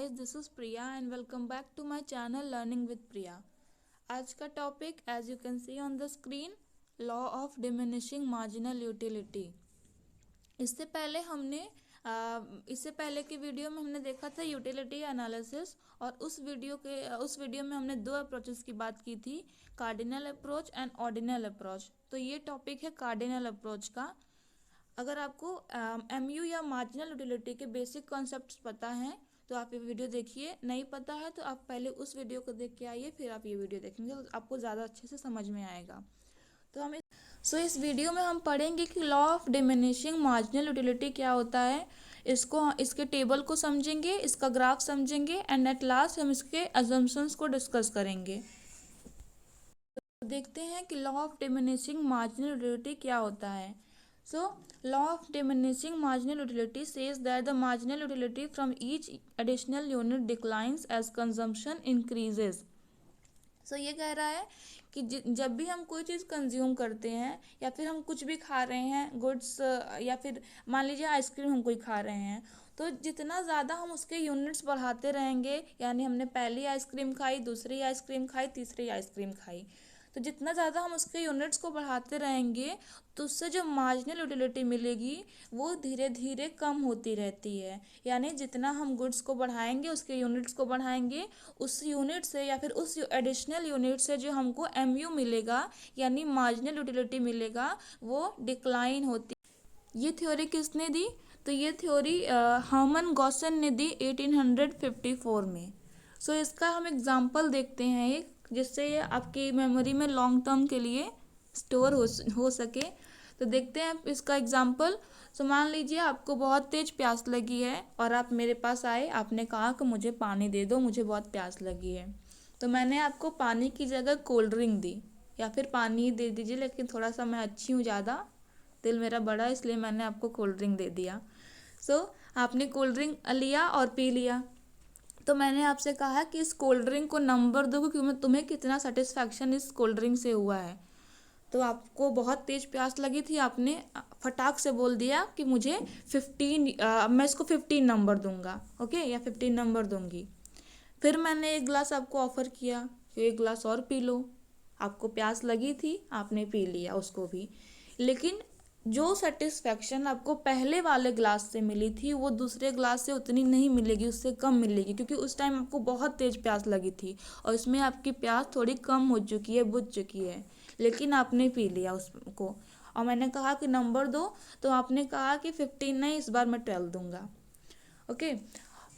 guys, this is Priya and welcome back to my channel Learning with Priya. आज का topic as you can see on the screen, law of diminishing marginal utility. इससे पहले हमने इससे पहले की video में हमने देखा था यूटिलिटी एनालिसिस, और उस वीडियो में हमने दो अप्रोचेस की बात की थी, cardinal approach and ordinal approach. तो ये टॉपिक है कार्डिनल अप्रोच का। अगर आपको एमयू या मार्जिनल यूटिलिटी के बेसिक कॉन्सेप्ट्स पता हैं तो आप ये वीडियो देखिए, नहीं पता है तो आप पहले उस वीडियो को देख के आइए, फिर आप ये वीडियो देखेंगे तो आपको ज़्यादा अच्छे से समझ में आएगा। तो हम इस वीडियो में हम पढ़ेंगे कि law of diminishing marginal utility क्या होता है, इसके टेबल को समझेंगे, इसका ग्राफ समझेंगे एंड एट लास्ट हम इसके अजम्पशंस को डिस्कस करेंगे। तो देखते हैं कि law of diminishing marginal utility क्या होता है। So, law of diminishing marginal utility says that the marginal utility from each additional unit declines as consumption increases. So, ये कह रहा है कि जब भी हम कोई चीज़ कंज्यूम करते हैं या फिर हम कुछ भी खा रहे हैं गुड्स, या फिर मान लीजिए आइसक्रीम हम कोई खा रहे हैं, तो जितना ज़्यादा हम उसके यूनिट्स बढ़ाते रहेंगे, यानी हमने पहली आइसक्रीम खाई, दूसरी आइसक्रीम खाई, तीसरी आइसक्रीम खाई, तो जितना ज़्यादा हम उसके यूनिट्स को बढ़ाते रहेंगे तो उससे जो मार्जिनल यूटिलिटी मिलेगी वो धीरे धीरे कम होती रहती है। यानी जितना हम गुड्स को बढ़ाएंगे, उसके यूनिट्स को बढ़ाएंगे, उस यूनिट से या फिर उस एडिशनल यूनिट से जो हमको एमयू मिलेगा यानी मार्जिनल यूटिलिटी मिलेगा, वो डिक्लाइन होती। ये थ्योरी किसने दी? तो ये थ्योरी हर्मन गॉसन ने दी 1854 में। सो इसका हम एग्जाम्पल देखते हैं एक, जिससे ये आपकी मेमोरी में लॉन्ग टर्म के लिए स्टोर हो सके। तो देखते हैं इसका एग्जाम्पल। सो मान लीजिए आपको बहुत तेज़ प्यास लगी है और आप मेरे पास आए, आपने कहा कि मुझे पानी दे दो, मुझे बहुत प्यास लगी है। तो मैंने आपको पानी की जगह कोल्ड ड्रिंक दी, या फिर पानी ही दे दीजिए, लेकिन थोड़ा सा मैं अच्छी हूँ ज़्यादा, दिल मेरा बड़ा, इसलिए मैंने आपको कोल्ड ड्रिंक दे दिया। सो आपने कोल्ड ड्रिंक लिया और पी लिया। तो मैंने आपसे कहा कि इस कोल्ड ड्रिंक को नंबर दो कि तुम्हें कितना सेटिस्फैक्शन इस कोल्ड ड्रिंक से हुआ है। तो आपको बहुत तेज़ प्यास लगी थी, आपने फटाक से बोल दिया कि मुझे 15, मैं इसको 15 नंबर दूंगा, ओके, या 15 नंबर दूंगी। फिर मैंने एक गिलास आपको ऑफ़र किया कि एक गिलास और पी लो। आपको प्यास लगी थी, आपने पी लिया उसको भी, लेकिन जो सेटिस्फैक्शन आपको पहले वाले ग्लास से मिली थी वो दूसरे ग्लास से उतनी नहीं मिलेगी, उससे कम मिलेगी, क्योंकि उस टाइम आपको बहुत तेज़ प्यास लगी थी और इसमें आपकी प्यास थोड़ी कम हो चुकी है, बुझ चुकी है, लेकिन आपने पी लिया उसको। और मैंने कहा कि नंबर दो, तो आपने कहा कि 15 नहीं, इस बार मैं 12 दूंगा, ओके।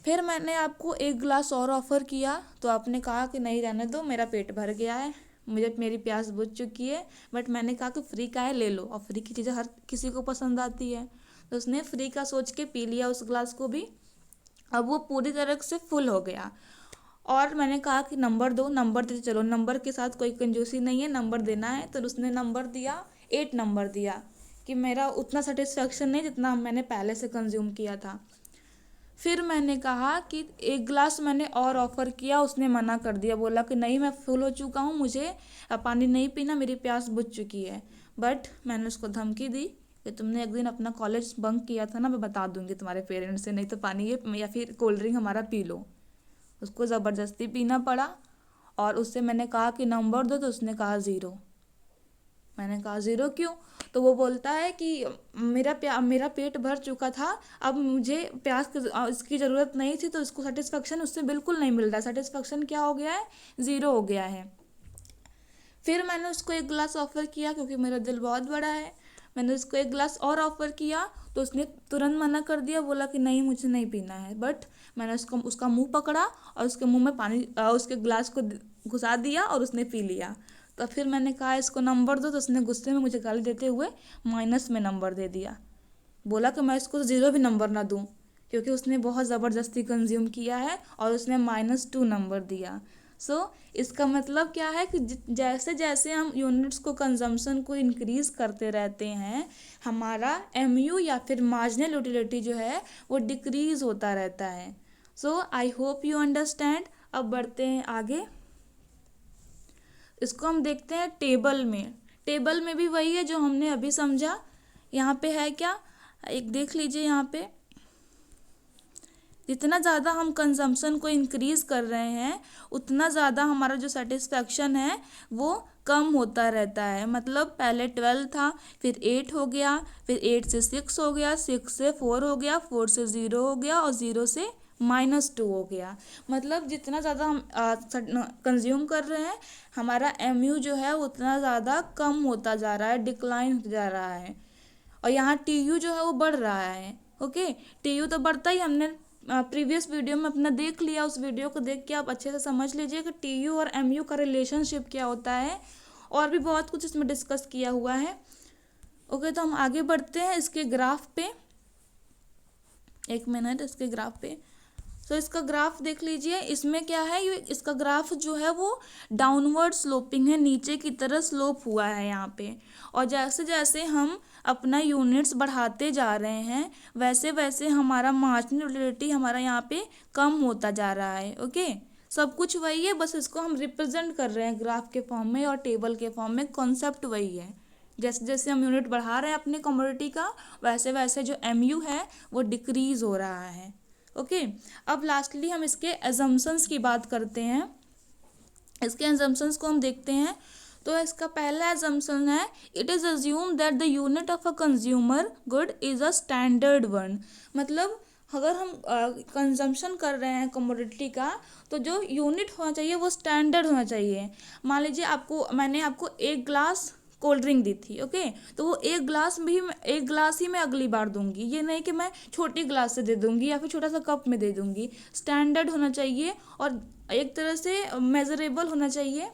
फिर मैंने आपको एक गिलास और ऑफ़र किया, तो आपने कहा कि नहीं, रहने दो, मेरा पेट भर गया है, मेरी प्यास बुझ चुकी है। बट मैंने कहा कि फ्री का है, ले लो, और फ्री की चीज़ें हर किसी को पसंद आती है, तो उसने फ्री का सोच के पी लिया उस ग्लास को भी। अब वो पूरी तरह से फुल हो गया और मैंने कहा कि नंबर दो, नंबर दे, चलो नंबर के साथ कोई कंजूसी नहीं है, नंबर देना है। तो उसने नंबर दिया, 8 नंबर दिया, कि मेरा उतना सेटिस्फेक्शन नहीं जितना मैंने पहले से कंज्यूम किया था। फिर मैंने कहा कि एक गिलास मैंने और ऑफ़र किया, उसने मना कर दिया, बोला कि नहीं, मैं फुल हो चुका हूँ, मुझे पानी नहीं पीना, मेरी प्यास बुझ चुकी है। बट मैंने उसको धमकी दी कि तुमने एक दिन अपना कॉलेज बंक किया था ना, मैं बता दूंगी तुम्हारे पेरेंट्स से, नहीं तो पानी ये या फिर कोल्ड ड्रिंक हमारा पी लो। उसको ज़बरदस्ती पीना पड़ा और उससे मैंने कहा कि नंबर दो, तो उसने कहा 0। मैंने कहा 0 क्यों? तो वो बोलता है कि मेरा पेट भर चुका था, अब मुझे प्यास इसकी ज़रूरत नहीं थी, तो इसको सेटिस्फेक्शन उससे बिल्कुल नहीं मिल रहा है, सेटिस्फेक्शन क्या हो गया है, 0 हो गया है। फिर मैंने उसको एक गिलास ऑफ़र किया, क्योंकि मेरा दिल बहुत बड़ा है, मैंने उसको एक गिलास और ऑफ़र किया, तो उसने तुरंत मना कर दिया, बोला कि नहीं, मुझे नहीं पीना है। बट मैंने उसका मुंह पकड़ा और उसके मुंह में पानी, उसके गिलास को घुसा दिया और उसने पी लिया। तो फिर मैंने कहा इसको नंबर दो, तो उसने गुस्से में मुझे गाली देते हुए माइनस में नंबर दे दिया, बोला कि मैं इसको 0 भी नंबर ना दूँ, क्योंकि उसने बहुत ज़बरदस्ती कंज्यूम किया है, और उसने -2 नंबर दिया। इसका मतलब क्या है कि जैसे जैसे हम यूनिट्स को, कंजम्पशन को इंक्रीज़ करते रहते हैं, हमारा एमयू या फिर मार्जिनल यूटिलिटी जो है वो डिक्रीज़ होता रहता है। I hope you understand. अब बढ़ते हैं आगे, इसको हम देखते हैं टेबल में। टेबल में भी वही है जो हमने अभी समझा। यहाँ पे है क्या, एक देख लीजिए, यहाँ पे जितना ज़्यादा हम कंजम्पशन को इंक्रीज़ कर रहे हैं उतना ज़्यादा हमारा जो सेटिस्फैक्शन है वो कम होता रहता है। मतलब पहले 12 था, फिर 8 हो गया, फिर 8 से 6 हो गया, 6 से 4 हो गया, 4 से 0 हो गया और 0 से -2 हो गया। मतलब जितना ज़्यादा हम कंज्यूम कर रहे हैं हमारा MU जो है उतना ज़्यादा कम होता जा रहा है, डिक्लाइन होता जा रहा है। और यहाँ TU जो है वो बढ़ रहा है। ओके, TU तो बढ़ता ही, हमने प्रीवियस वीडियो में अपना देख लिया। उस वीडियो को देख के आप अच्छे से समझ लीजिए कि TU और MU का रिलेशनशिप क्या होता है, और भी बहुत कुछ इसमें डिस्कस किया हुआ है। ओके, तो हम आगे बढ़ते हैं इसके ग्राफ पे। एक मिनट, इसके ग्राफ पे। तो इसका ग्राफ देख लीजिए। इसमें क्या है, ये इसका ग्राफ जो है वो डाउनवर्ड स्लोपिंग है, नीचे की तरफ स्लोप हुआ है यहाँ पे। और जैसे जैसे हम अपना यूनिट्स बढ़ाते जा रहे हैं वैसे वैसे हमारा मार्जिनल यूटिलिटी हमारा यहाँ पे कम होता जा रहा है। ओके, सब कुछ वही है, बस इसको हम रिप्रेजेंट कर रहे हैं ग्राफ के फॉर्म में और टेबल के फॉर्म में। कॉन्सेप्ट वही है। जैसे जैसे हम यूनिट बढ़ा रहे हैं अपने कमोडिटी का वैसे वैसे जो MU है वो डिक्रीज हो रहा है। ओके, अब लास्टली हम इसके एजम्पशंस की बात करते हैं। इसके एजम्पशंस को हम देखते हैं। तो इसका पहला एजम्पशन है, it is assume that the unit of a consumer good is a standard one. मतलब अगर हम कंजम्पशन कर रहे हैं कमोडिटी का तो जो यूनिट होना चाहिए वो स्टैंडर्ड होना चाहिए। मान लीजिए मैंने आपको 1 ग्लास कोल्ड ड्रिंक दी थी। ओके, तो वो 1 ग्लास ही मैं अगली बार दूंगी, ये नहीं कि मैं छोटी ग्लास से दे दूंगी या फिर छोटा सा कप में दे दूंगी। स्टैंडर्ड होना चाहिए और एक तरह से मेजरेबल होना चाहिए।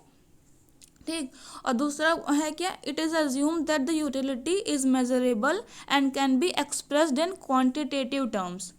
ठीक, और दूसरा है क्या, it is assume that the utility is measurable and can be expressed in quantitative terms.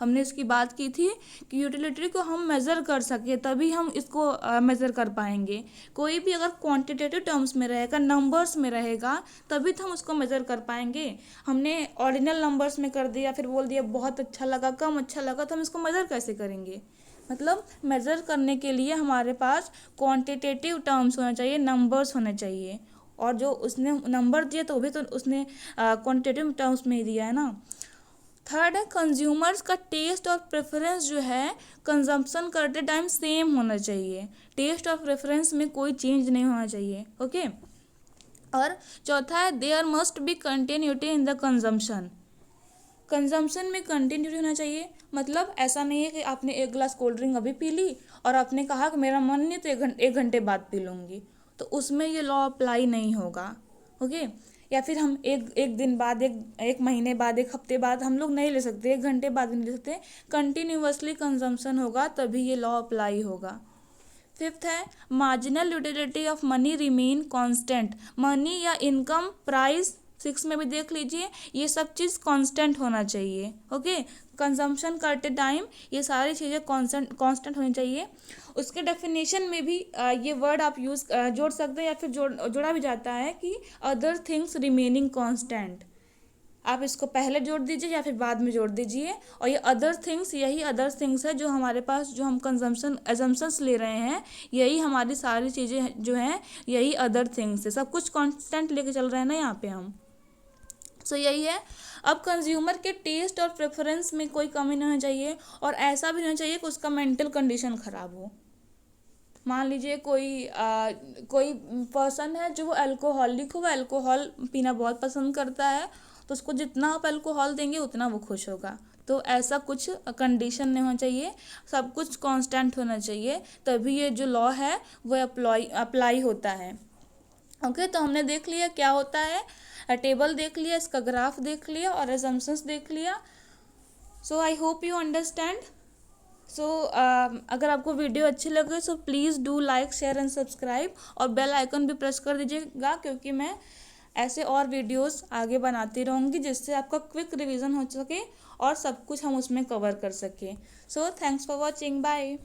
हमने इसकी बात की थी कि यूटिलिटी को हम मेज़र कर सके तभी हम इसको मेज़र कर पाएंगे। कोई भी अगर क्वांटिटेटिव टर्म्स में रहेगा, नंबर्स में रहेगा, तभी तो हम उसको मेज़र कर पाएंगे। हमने ऑर्डिनल नंबर्स में कर दिया, फिर बोल दिया बहुत अच्छा लगा, कम अच्छा लगा, तो हम इसको मेज़र कैसे करेंगे। मतलब मेज़र करने के लिए हमारे पास क्वांटिटेटिव टर्म्स होना चाहिए, नंबर्स होने चाहिए। और जो उसने नंबर दिए तो भी तो उसने क्वांटिटेटिव टर्म्स में ही दिया है ना। थर्ड है, कंज्यूमर्स का टेस्ट और प्रेफरेंस जो है कंजम्पशन करते टाइम सेम होना चाहिए। टेस्ट और प्रेफरेंस में कोई चेंज नहीं होना चाहिए। ओके, और चौथा है, there must be continuity in the consumption. Consumption में कंटिन्यूटी होना चाहिए। मतलब ऐसा नहीं है कि आपने 1 ग्लास कोल्ड ड्रिंक अभी पी ली और आपने कहा कि मेरा मन नहीं तो 1 घंटे बाद पी लूँगी, तो उसमें ये लॉ अप्लाई नहीं होगा। ओके, या फिर हम एक दिन बाद, एक महीने बाद, 1 हफ्ते बाद हम लोग नहीं ले सकते, 1 घंटे बाद नहीं ले सकते। कंटिन्यूअसली कंजम्पशन होगा तभी ये लॉ अप्लाई होगा। फिफ्थ है, marginal utility of money remain constant. Money या इनकम, प्राइस, 6 में भी देख लीजिए, ये सब चीज़ कांस्टेंट होना चाहिए। ओके, कंजम्पशन करते टाइम ये सारी चीज़ें कांस्टेंट होनी चाहिए। उसके डेफिनेशन में भी ये वर्ड आप जोड़ सकते हैं या फिर जोड़ा भी जाता है कि अदर थिंग्स रिमेनिंग कांस्टेंट। आप इसको पहले जोड़ दीजिए या फिर बाद में जोड़ दीजिए। और ये अदर थिंग्स, यही अदर थिंग्स है जो हमारे पास, जो हम कंजम्पशन एजम्पशंस ले रहे हैं, यही हमारी सारी चीज़ें जो हैं यही अदर थिंग्स है। सब कुछ कांस्टेंट लेके चल रहे हैं ना यहाँ पे हम। सो यही है। अब कंज्यूमर के टेस्ट और प्रेफरेंस में कोई कमी नहीं होनी चाहिए और ऐसा भी नहीं चाहिए कि उसका मेंटल कंडीशन ख़राब हो। मान लीजिए कोई पर्सन है जो वो अल्कोहलिक हो, वो अल्कोहल पीना बहुत पसंद करता है, तो उसको जितना आप अल्कोहल देंगे उतना वो खुश होगा। तो ऐसा कुछ कंडीशन नहीं होना चाहिए, सब कुछ कांस्टेंट होना चाहिए, तभी ये जो लॉ है वो अप्लाई होता है। ओके, तो हमने देख लिया क्या होता है, टेबल देख लिया, इसका ग्राफ देख लिया और असम्पशंस देख लिया। सो आई होप यू अंडरस्टैंड। सो अगर आपको वीडियो अच्छी लगे तो please do like, share and subscribe और बेल आइकन भी प्रेस कर दीजिएगा, क्योंकि मैं ऐसे और वीडियोस आगे बनाती रहूँगी जिससे आपका क्विक रिवीजन हो सके और सब कुछ हम उसमें कवर कर सकें। So thanks for watching, bye.